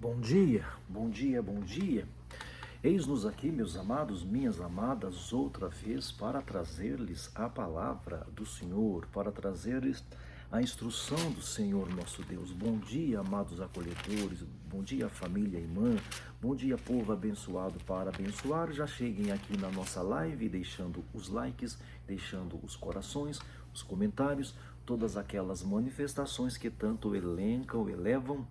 Bom dia, bom dia, bom dia. Eis-nos aqui, meus amados, minhas amadas, outra vez para trazer-lhes a palavra do Senhor, para trazer-lhes a instrução do Senhor nosso Deus. Bom dia, amados acolhedores, bom dia, família irmã, bom dia, povo abençoado para abençoar. Já cheguem aqui na nossa live, deixando os likes, deixando os corações, os comentários, todas aquelas manifestações que tanto elencam, elevam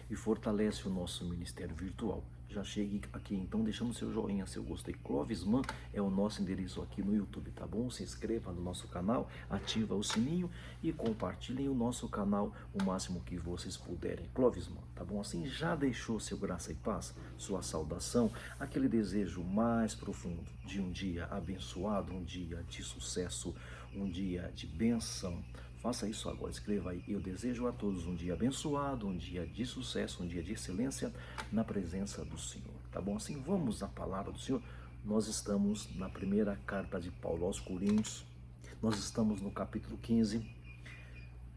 e fortalece o nosso ministério virtual. Já chegue aqui então deixando seu joinha, seu gostei. Clovisman é o nosso endereço aqui no YouTube, tá bom? Se inscreva no nosso canal, ativa o sininho e compartilhem o nosso canal o máximo que vocês puderem. Clovisman, tá bom? Assim já deixou seu graça e paz, sua saudação, aquele desejo mais profundo de um dia abençoado, um dia de sucesso, um dia de bênção. Faça isso agora, escreva aí. Eu desejo a todos um dia abençoado, um dia de sucesso, um dia de excelência na presença do Senhor. Tá bom? Assim, vamos à palavra do Senhor. Nós estamos na primeira carta de Paulo aos Coríntios. Nós estamos no capítulo 15.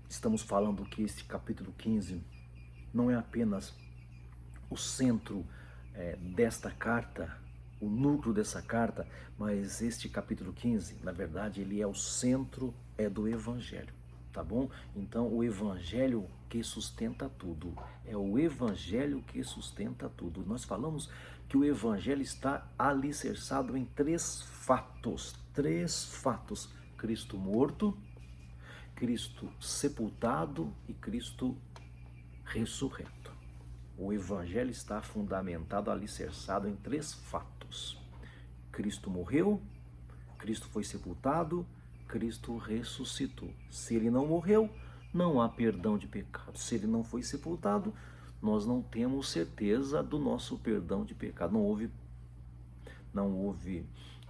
Estamos falando que este capítulo 15 não é apenas o centro desta carta, o núcleo dessa carta, mas este capítulo 15, na verdade, ele é o centro do Evangelho. Tá bom? Então, o evangelho que sustenta tudo. É o evangelho que sustenta tudo. Nós falamos que o evangelho está alicerçado em três fatos. Três fatos: Cristo morto, Cristo sepultado e Cristo ressurreto. O evangelho está fundamentado, alicerçado em três fatos: Cristo morreu, Cristo foi sepultado, Cristo ressuscitou. Se ele não morreu, não há perdão de pecado. Se ele não foi sepultado, nós não temos certeza do nosso perdão de pecado.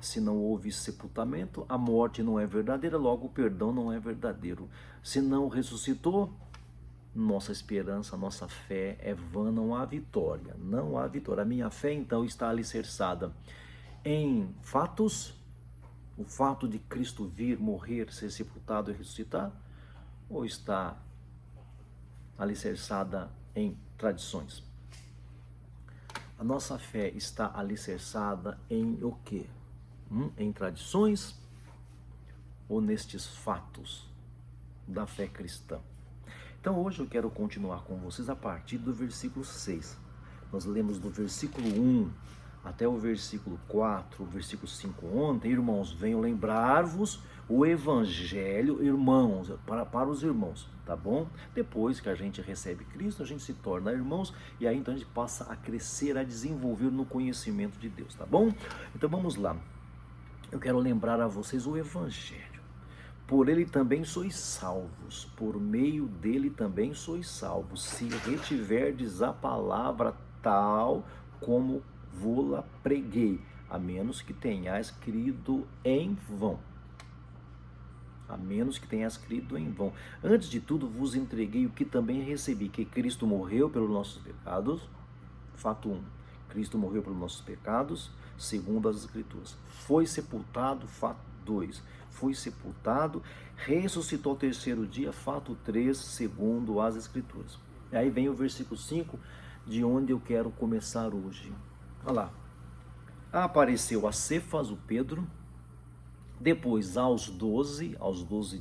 Se não houve sepultamento, a morte não é verdadeira, logo o perdão não é verdadeiro. Se não ressuscitou, nossa esperança, nossa fé é vã, não há vitória. Não há vitória. A minha fé, então, está alicerçada em fatos. O fato de Cristo vir, morrer, ser sepultado e ressuscitar, ou está alicerçada em tradições? A nossa fé está alicerçada em o quê? Em tradições ou nestes fatos da fé cristã? Então hoje eu quero continuar com vocês a partir do versículo 6. Nós lemos do versículo 1 até o versículo 4, o versículo 5 ontem. Irmãos, venho lembrar-vos o evangelho, irmãos, para os irmãos, tá bom? Depois que a gente recebe Cristo, a gente se torna irmãos e aí então a gente passa a crescer, a desenvolver no conhecimento de Deus, tá bom? Então vamos lá. Eu quero lembrar a vocês o evangelho. Por ele também sois salvos, por meio dele também sois salvos, se retiverdes a palavra tal como vô-la preguei, a menos que tenhais crido em vão. A menos que tenhas crido em vão. Antes de tudo vos entreguei o que também recebi, que Cristo morreu pelos nossos pecados. Fato 1. Cristo morreu pelos nossos pecados, segundo as Escrituras. Foi sepultado, fato 2. Foi sepultado, ressuscitou ao terceiro dia, fato 3, segundo as Escrituras. E aí vem o versículo 5, de onde eu quero começar hoje. Olha lá. Apareceu a Cefas, o Pedro, depois aos 12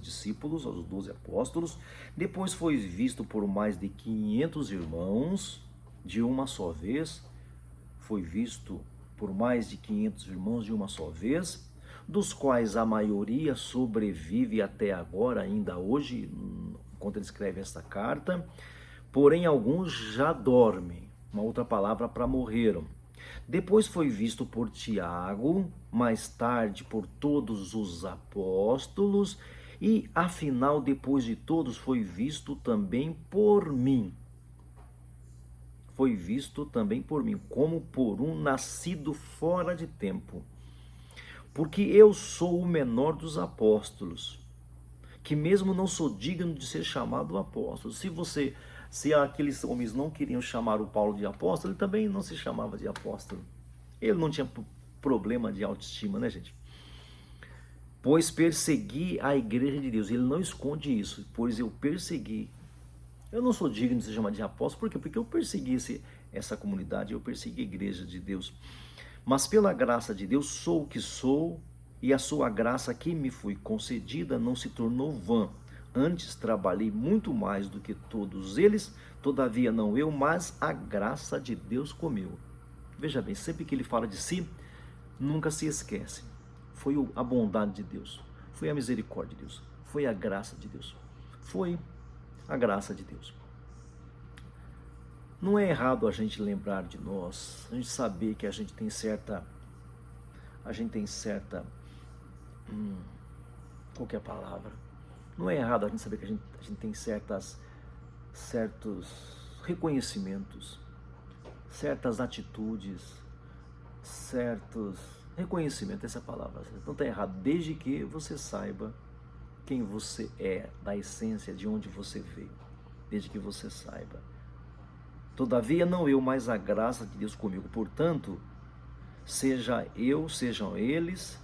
discípulos, aos 12 apóstolos, depois foi visto por mais de 500 irmãos, de uma só vez, foi visto por mais de 500 irmãos de uma só vez, dos quais a maioria sobrevive até agora, ainda hoje, enquanto ele escreve esta carta, porém alguns já dormem, uma outra palavra para morreram. Depois foi visto por Tiago, mais tarde por todos os apóstolos, e afinal, depois de todos, foi visto também por mim. Foi visto também por mim, como por um nascido fora de tempo. Porque eu sou o menor dos apóstolos, que mesmo não sou digno de ser chamado apóstolo. Se aqueles homens não queriam chamar o Paulo de apóstolo, ele também não se chamava de apóstolo. Ele não tinha problema de autoestima, né, gente? Pois persegui a igreja de Deus. Ele não esconde isso. Pois eu persegui Eu não sou digno de ser chamado de apóstolo, por quê? Porque eu persegui essa comunidade, eu persegui a igreja de Deus. Mas pela graça de Deus sou o que sou, e a sua graça que me foi concedida não se tornou vã. Antes trabalhei muito mais do que todos eles, todavia não eu, mas a graça de Deus comigo. Veja bem, sempre que ele fala de si, nunca se esquece. Foi a bondade de Deus, foi a misericórdia de Deus, foi a graça de Deus, foi a graça de Deus. Não é errado a gente lembrar de nós, a gente saber que a gente tem certa, qual que é a palavra? Não é errado a gente saber que a gente tem certos reconhecimentos, certas atitudes, certos reconhecimento, essa é a palavra. Não está errado, desde que você saiba quem você é, da essência de onde você veio, desde que você saiba. Todavia não eu, mas a graça de Deus comigo. Portanto, seja eu, sejam eles,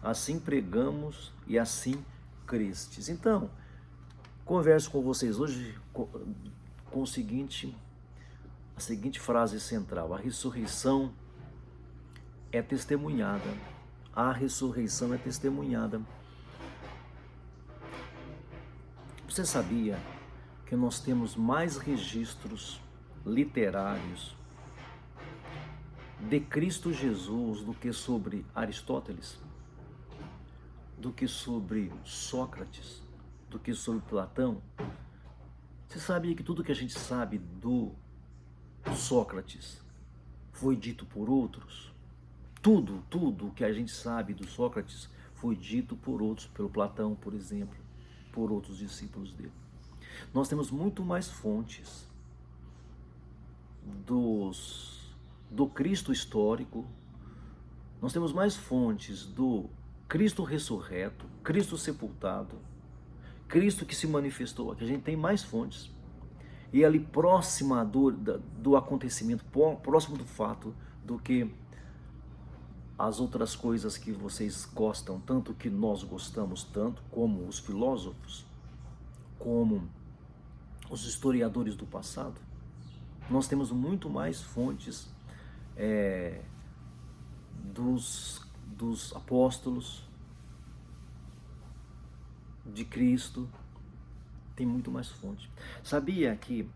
assim pregamos e assim crestes. Então, converso com vocês hoje com a seguinte frase central: a ressurreição é testemunhada. A ressurreição é testemunhada. Você sabia que nós temos mais registros literários de Cristo Jesus do que sobre Aristóteles, do que sobre Sócrates, do que sobre Platão? Você sabia que tudo que a gente sabe do Sócrates foi dito por outros? Tudo que a gente sabe do Sócrates foi dito por outros, pelo Platão, por exemplo, por outros discípulos dele. Nós temos muito mais fontes do Cristo histórico, nós temos mais fontes do Cristo ressurreto, Cristo sepultado, Cristo que se manifestou aqui. A gente tem mais fontes. E ali próxima do acontecimento, próximo do fato, do que as outras coisas que vocês gostam tanto, que nós gostamos tanto, como os filósofos, como os historiadores do passado. Nós temos muito mais fontes dos apóstolos, de Cristo, tem muito mais fonte. Sabia que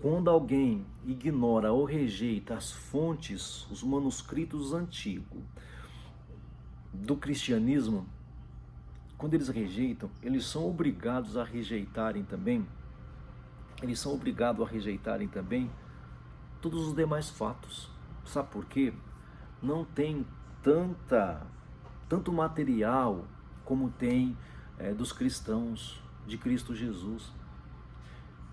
quando alguém ignora ou rejeita as fontes, os manuscritos antigos do cristianismo, quando eles rejeitam, eles são obrigados a rejeitarem também, todos os demais fatos. Sabe por quê? Não tem tanto material como tem dos cristãos de Cristo Jesus.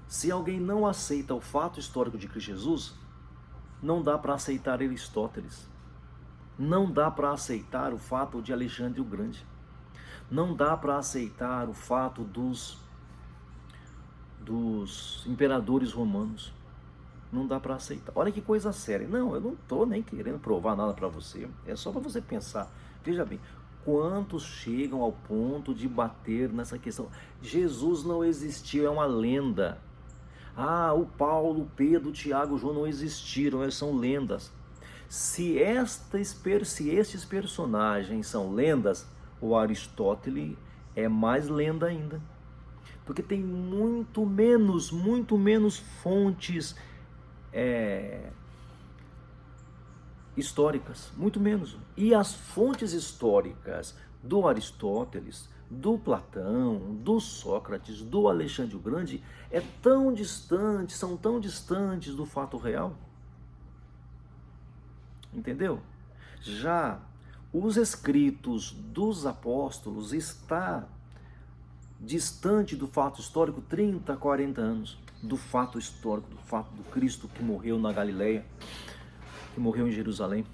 Se alguém não aceita o fato histórico de Cristo Jesus, não dá para aceitar Aristóteles, não dá para aceitar o fato de Alexandre o Grande, não dá para aceitar o fato dos imperadores romanos, não dá para aceitar. Olha que coisa séria. Não, eu não estou nem querendo provar nada para você, é só para você pensar. Veja bem, quantos chegam ao ponto de bater nessa questão? Jesus não existiu, é uma lenda. O Paulo, o Pedro, o Tiago, o João não existiram, eles são lendas. Se estes personagens são lendas, o Aristóteles é mais lenda ainda. Porque tem muito menos fontes históricas, muito menos. E as fontes históricas do Aristóteles, do Platão, do Sócrates, do Alexandre o Grande, são tão distantes do fato real. Entendeu? Já os escritos dos apóstolos está distante do fato histórico 30, 40 anos, do fato histórico, do fato do Cristo que morreu na Galileia, que morreu em Jerusalém.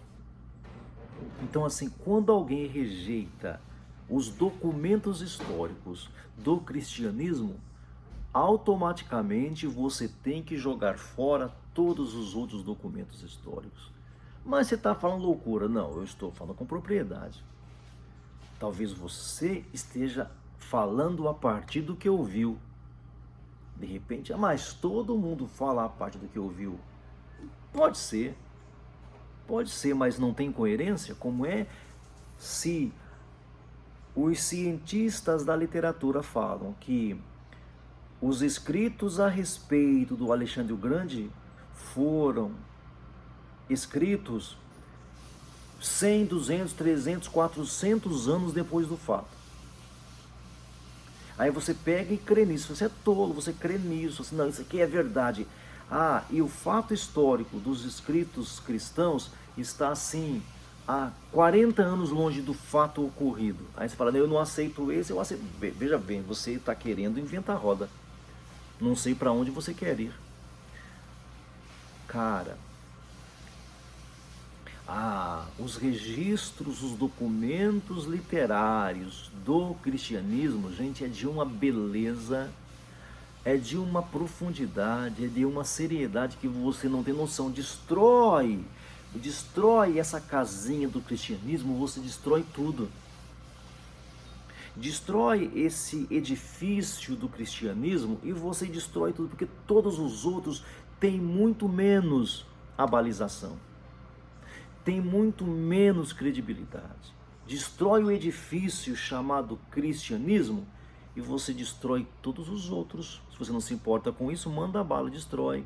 Então, assim, quando alguém rejeita os documentos históricos do cristianismo, automaticamente você tem que jogar fora todos os outros documentos históricos. Mas você está falando loucura. Não, eu estou falando com propriedade. Talvez você esteja falando a partir do que ouviu, De repente, mas todo mundo fala a parte do que ouviu. Pode ser, mas não tem coerência? Como é se os cientistas da literatura falam que os escritos a respeito do Alexandre o Grande foram escritos 100, 200, 300, 400 anos depois do fato. Aí você pega e crê nisso, você é tolo, você crê nisso, assim, não, isso aqui é verdade. E o fato histórico dos escritos cristãos está assim, há 40 anos longe do fato ocorrido. Aí você fala, eu não aceito esse, eu aceito. Veja bem, você está querendo inventar roda. Não sei para onde você quer ir. Cara, os registros, os documentos literários do cristianismo, gente, é de uma beleza, é de uma profundidade, é de uma seriedade que você não tem noção. Destrói essa casinha do cristianismo, você destrói tudo. Destrói esse edifício do cristianismo e você destrói tudo, porque todos os outros têm muito menos abalização, tem muito menos credibilidade. Destrói o edifício chamado cristianismo e você destrói todos os outros. Se você não se importa com isso, manda a bala, destrói.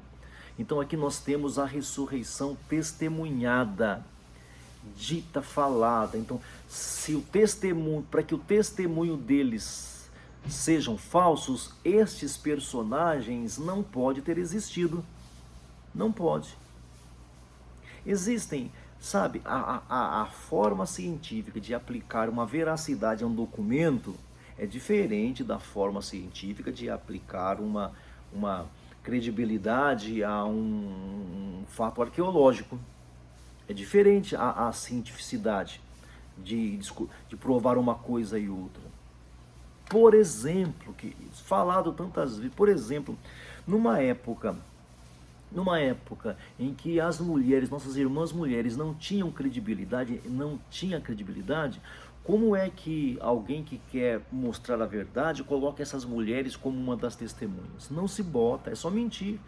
Então aqui nós temos a ressurreição testemunhada, dita, falada. Então, se o testemunho, para que o testemunho deles sejam falsos, estes personagens não podem ter existido. Não pode. Existem, sabe, a forma científica de aplicar uma veracidade a um documento é diferente da forma científica de aplicar uma credibilidade a um fato arqueológico. É diferente a cientificidade de provar uma coisa e outra. Por exemplo, queridos, falado tantas vezes, por exemplo, numa época em que as mulheres, nossas irmãs mulheres, não tinha credibilidade, como é que alguém que quer mostrar a verdade coloca essas mulheres como uma das testemunhas? Não se bota, é só mentir.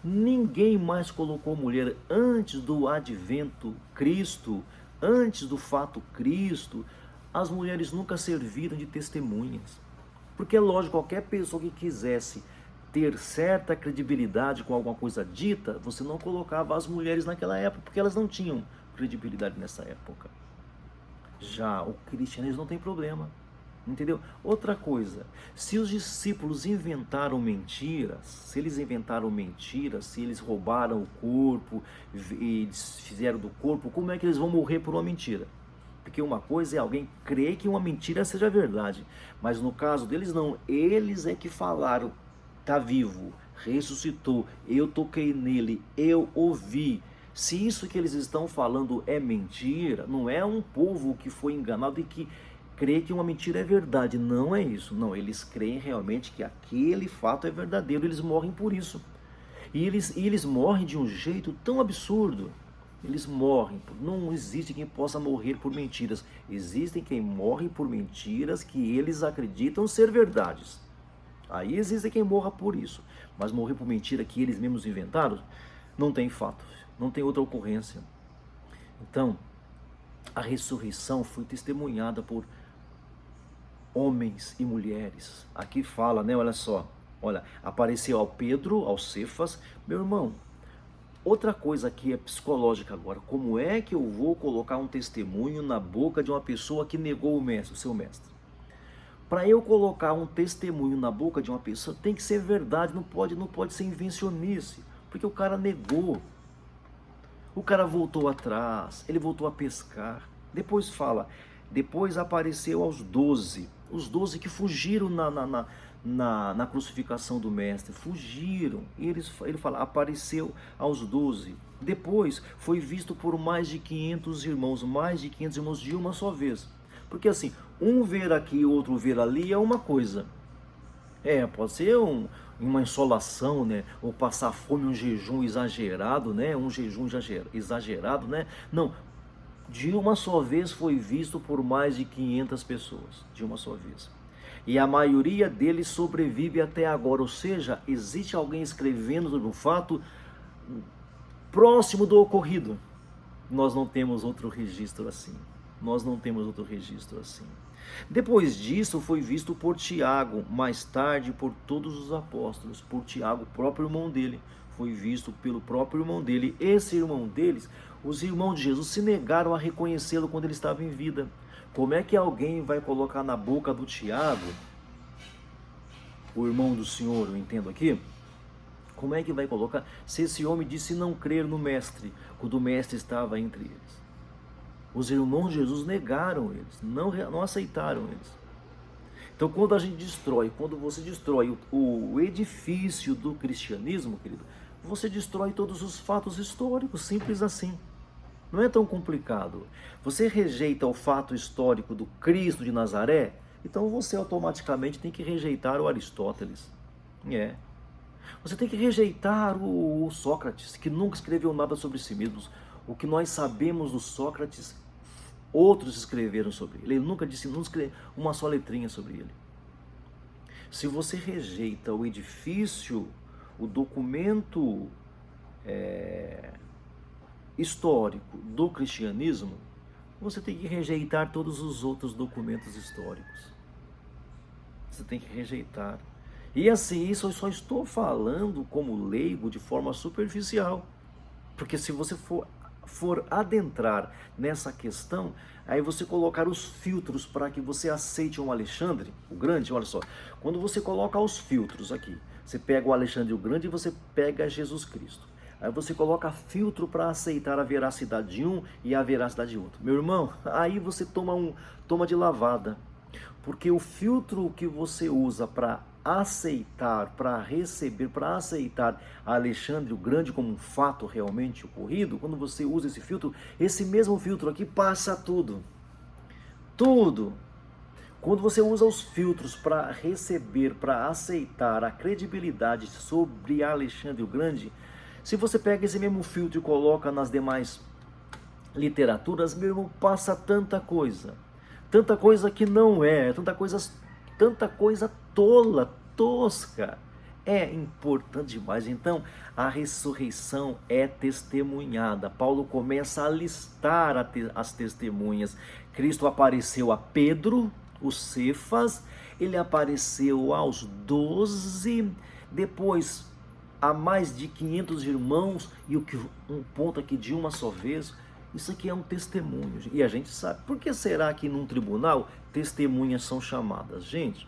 Ninguém mais colocou mulher antes do advento Cristo, antes do fato Cristo. As mulheres nunca serviram de testemunhas. Porque é lógico, qualquer pessoa que quisesse ter certa credibilidade com alguma coisa dita, você não colocava as mulheres naquela época, porque elas não tinham credibilidade nessa época. Já o cristianismo não tem problema, entendeu? Outra coisa, se os discípulos inventaram mentiras, se eles roubaram o corpo e fizeram do corpo, como é que eles vão morrer por uma mentira? Porque uma coisa é alguém crer que uma mentira seja verdade, mas no caso deles não, eles é que falaram, está vivo, ressuscitou, eu toquei nele, eu ouvi. Se isso que eles estão falando é mentira, não é um povo que foi enganado e que crê que uma mentira é verdade, não é isso, não, eles creem realmente que aquele fato é verdadeiro, eles morrem por isso, e eles morrem de um jeito tão absurdo, eles morrem, não existe quem possa morrer por mentiras, existem quem morre por mentiras que eles acreditam ser verdades, aí existe quem morra por isso, mas morrer por mentira que eles mesmos inventaram, não tem fato, não tem outra ocorrência. Então, a ressurreição foi testemunhada por homens e mulheres. Aqui fala, né? Olha só. Olha, apareceu ao Pedro, ao Cefas. Meu irmão, outra coisa aqui é psicológica agora. Como é que eu vou colocar um testemunho na boca de uma pessoa que negou o mestre, o seu mestre? Para eu colocar um testemunho na boca de uma pessoa, tem que ser verdade, não pode ser invencionice, porque o cara negou. O cara voltou atrás, ele voltou a pescar. Depois fala, depois apareceu aos 12, os 12 que fugiram na crucificação do mestre, fugiram. E ele fala, apareceu aos 12. Depois foi visto por mais de 500 irmãos de uma só vez. Porque assim, um ver aqui, outro ver ali é uma coisa. Pode ser uma insolação, né? Ou passar fome, um jejum exagerado, né? Um jejum exagerado, né? Não, de uma só vez foi visto por mais de 500 pessoas, de uma só vez. e a maioria deles sobrevive até agora. Ou seja, existe alguém escrevendo sobre um fato próximo do ocorrido. Nós não temos outro registro assim. Nós não temos outro registro assim. Depois disso foi visto por Tiago, mais tarde por todos os apóstolos. Por Tiago, o próprio irmão dele, foi visto pelo próprio irmão dele. Esse irmão deles, os irmãos de Jesus se negaram a reconhecê-lo quando ele estava em vida. Como é que alguém vai colocar na boca do Tiago, o irmão do Senhor, eu entendo aqui, como é que vai colocar, se esse homem disse não crer no mestre, quando o mestre estava entre eles? Os irmãos de Jesus negaram eles, não aceitaram eles. Então quando a gente destrói, quando você destrói o edifício do cristianismo, querido, você destrói todos os fatos históricos, simples assim. Não é tão complicado. Você rejeita o fato histórico do Cristo de Nazaré, então você automaticamente tem que rejeitar o Aristóteles. Você tem que rejeitar o Sócrates, que nunca escreveu nada sobre si mesmo. O que nós sabemos do Sócrates, outros escreveram sobre ele. Ele nunca disse, não escreveu uma só letrinha sobre ele. Se você rejeita o edifício, o documento histórico do cristianismo, você tem que rejeitar todos os outros documentos históricos. Você tem que rejeitar. E assim, isso eu só estou falando como leigo de forma superficial. Porque se você for adentrar nessa questão, aí você colocar os filtros para que você aceite um Alexandre o Grande, olha só. Quando você coloca os filtros aqui, você pega o Alexandre o Grande e você pega Jesus Cristo. Aí você coloca filtro para aceitar a veracidade de um e a veracidade de outro. Meu irmão, aí você toma de lavada. Porque o filtro que você usa para aceitar, para receber, para aceitar Alexandre o Grande como um fato realmente ocorrido, quando você usa esse filtro, esse mesmo filtro aqui passa tudo. Tudo. Quando você usa os filtros para receber, para aceitar a credibilidade sobre Alexandre o Grande, se você pega esse mesmo filtro e coloca nas demais literaturas, meu irmão, passa tanta coisa que não é, tanta coisa tola, tosca. É importante demais. Então, a ressurreição é testemunhada. Paulo começa a listar as testemunhas. Cristo apareceu a Pedro, o Cefas, ele apareceu aos 12, depois a mais de 500 irmãos, e um ponto aqui de uma só vez. Isso aqui é um testemunho, e a gente sabe. Por que será que num tribunal testemunhas são chamadas? Gente,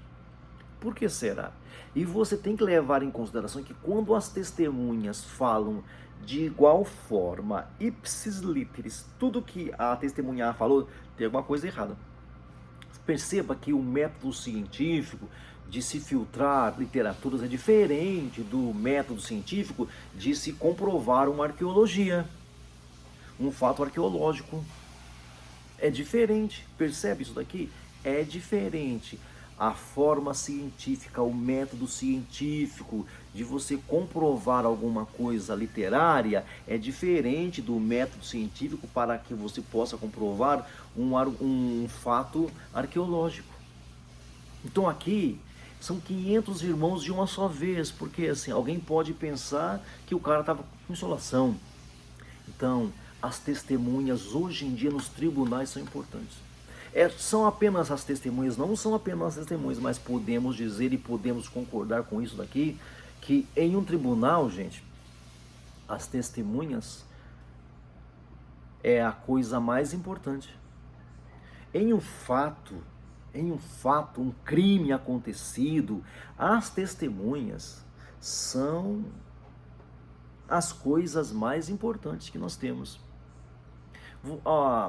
por que será? E você tem que levar em consideração que quando as testemunhas falam de igual forma, ipsis literis, tudo que a testemunha falou, tem alguma coisa errada. Perceba que o método científico de se filtrar literaturas é diferente do método científico de se comprovar uma arqueologia. Um fato arqueológico é diferente, percebe isso daqui? É diferente. A forma científica, o método científico de você comprovar alguma coisa literária é diferente do método científico para que você possa comprovar um fato arqueológico. Então aqui são 500 irmãos de uma só vez, porque assim, alguém pode pensar que o cara estava com insolação. Então, as testemunhas hoje em dia nos tribunais são importantes. São apenas as testemunhas, não são apenas as testemunhas, mas podemos dizer e podemos concordar com isso daqui, que em um tribunal, gente, as testemunhas é a coisa mais importante. Em um fato, um crime acontecido, as testemunhas são as coisas mais importantes que nós temos.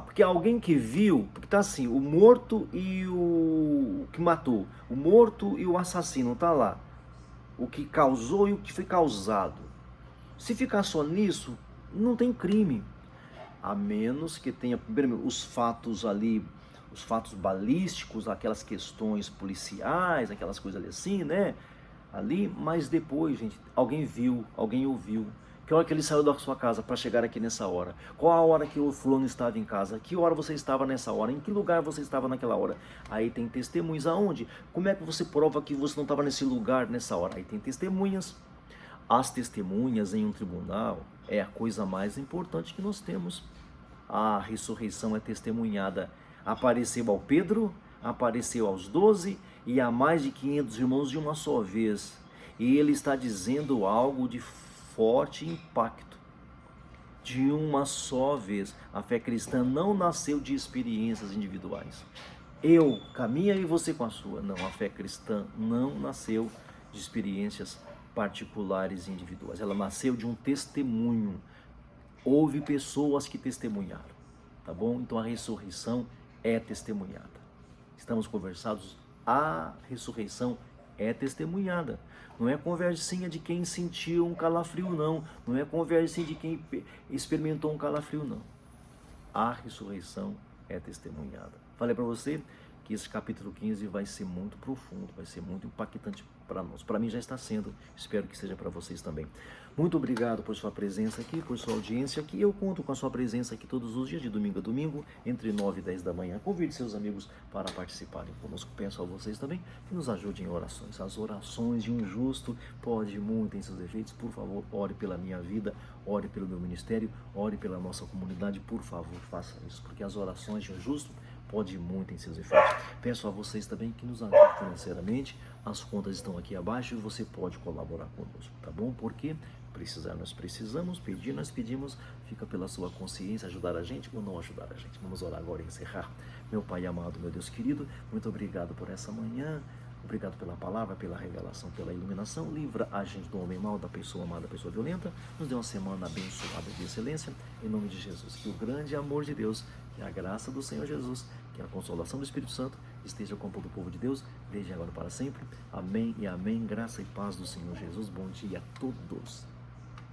Porque alguém que viu, porque tá assim, o morto e o que matou, o morto e o assassino, tá lá, o que causou e o que foi causado. Se ficar só nisso, não tem crime, a menos que tenha primeiro os fatos ali, os fatos balísticos, aquelas questões policiais, aquelas coisas ali assim, né? ali, mas depois, gente, alguém viu, alguém ouviu. Que hora que ele saiu da sua casa para chegar aqui nessa hora? Qual a hora que o fulano estava em casa? Que hora você estava nessa hora? Em que lugar você estava naquela hora? Aí tem testemunhas. Aonde? Como é que você prova que você não estava nesse lugar nessa hora? Aí tem testemunhas. As testemunhas em um tribunal é a coisa mais importante que nós temos. A ressurreição é testemunhada. Apareceu ao Pedro, apareceu aos 12 e a mais de 500 irmãos de uma só vez. E ele está dizendo algo de forte impacto. De uma só vez. A fé cristã não nasceu de experiências individuais. Eu, caminha e você com a sua. Não, a fé cristã não nasceu de experiências particulares e individuais. Ela nasceu de um testemunho. Houve pessoas que testemunharam, tá bom? Então a ressurreição é testemunhada. Estamos conversados, a ressurreição é testemunhada. Não é conversinha de quem sentiu um calafrio, não. Não é conversinha de quem experimentou um calafrio, não. A ressurreição é testemunhada. Falei para você que esse capítulo 15 vai ser muito profundo, vai ser muito impactante para nós. Para mim já está sendo, espero que seja para vocês também. Muito obrigado por sua presença aqui, por sua audiência aqui. Eu conto com a sua presença aqui todos os dias, de domingo a domingo, entre 9 e 10 da manhã. Convide seus amigos para participarem conosco. Peço a vocês também que nos ajudem em orações. As orações de um justo podem muito em seus efeitos. Por favor, ore pela minha vida, ore pelo meu ministério, ore pela nossa comunidade. Por favor, faça isso, porque as orações de um justo pode muito em seus efeitos. Peço a vocês também que nos ajudem financeiramente. As contas estão aqui abaixo e você pode colaborar conosco, tá bom? Porque precisar nós precisamos, pedir nós pedimos, fica pela sua consciência ajudar a gente ou não ajudar a gente. Vamos orar agora e encerrar. Meu Pai amado, meu Deus querido, muito obrigado por essa manhã. Obrigado pela palavra, pela revelação, pela iluminação. Livra a gente do homem mau, da pessoa amada, da pessoa violenta. Nos dê uma semana abençoada de excelência. Em nome de Jesus. Que o grande amor de Deus, que a graça do Senhor Jesus, que a consolação do Espírito Santo esteja com todo o povo de Deus, desde agora para sempre. Amém e amém. Graça e paz do Senhor Jesus. Bom dia a todos.